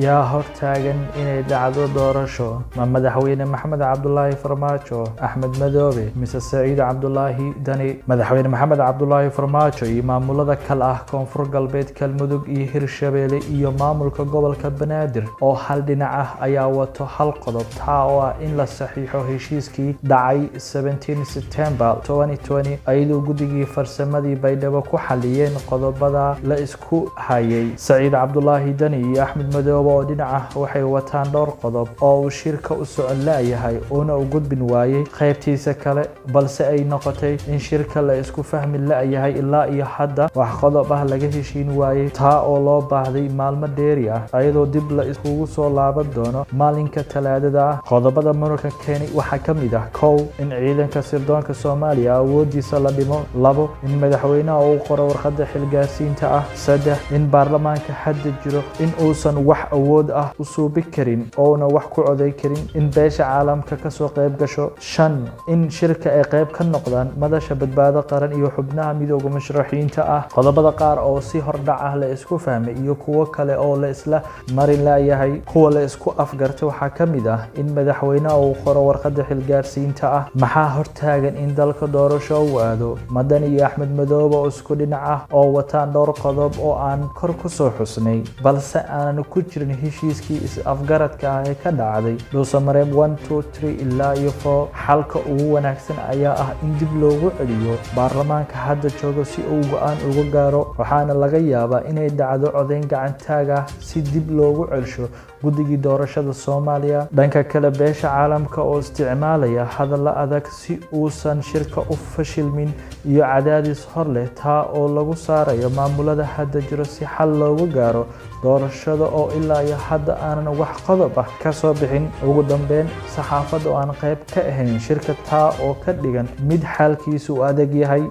yaa hortaagan inay dhacdo doorasho ma madaxweyne maxamed cabdulaahi farmaajo axmed madoobe mise saciid cabdulaahi dani madaxweyne maxamed cabdulaahi farmaajo iyo maamulada kale ah koonfur galbeed galmudug iyo hirshabeelle iyo maamulka gobolka banaadir oo hal dhinac ah ayaa wato hal qodob taa oo ah in la saxiixo heshiiskii dhacay 17 September 2020 ayadoo guddigii farsamadii baydhabo ku xaliyeen qodobada la isku hayay saciid cabdulaahi dani iyo axmed madoobe oo dhinaca waxay wataan dhowr qodob oo uu shirka u socon laayahay una u gudbin waayay qaybtiisa kale balse ay noqotay in shirka la isku fahmi laayahay ilaa iyo hadda wax qodob ah laga heshiin waayay taa oo loo baahday maalmo dheeri ah ayadoo dib la iskugu soo laaban doono maalinka talaadada ah qodobada muranka keenay waxaa ka mid ah kow in ciidanka sirdoonka Soomaaliya awoodiisa la dhimo labo in madaxweynaha uu qoro warqadda xilgaarsiinta ah saddex in baarlamaanka hadda jiro in uusan wax awood ah u suubi karin oona wax ku coday karin in beesha caalamka ka soo qayb gasho shan in shirka ay qayb ka noqdaan madasha badbaado qaran iyo xubnaha midowga musharaxiinta ah qodobada qaar oo si hordhac ah la isku fahmay iyo kuwo kale oo la isla marin laayahay kuwa la isku afgartay waxaa ka mid ah in madaxweynaha uu qoro warqadda xilgaarsiinta ah maxaa hortaagan in dalka doorasho uu aado madani iyo axmed madoobe oo isku dhinac ah oo wataan dhowr qodob oo aan kor ku soo xusnay balse aanan ku jirin heshiiskii is-afgaradka ah ee ka dhacday dhuusamareeb 1 2 3 ilaa iyo 4 xalka ugu wanaagsan ayaa ah in dib loogu celiyo baarlamaanka hadda jooga si uu go'aan uga gaaro waxaana laga yaabaa inay dhacdo codeyn gacantaag ah si dib loogu celsho guddigii doorashada Soomaaliya dhanka kale beesha caalamka oo isticmaalaya hadallo adag si uusan shirka u fashilmin iyo cadaadis hor leh taa oo lagu saarayo maamulada hadda jiro si xal loogu gaaro doorashada oo ilaa iyo hadda aanan wax qodob ah ka soo bixin ugu dambeyn saxaafadda oo aan qayb ka ahayn shirka taa oo ka dhigan mid xaalkiisu adag yahay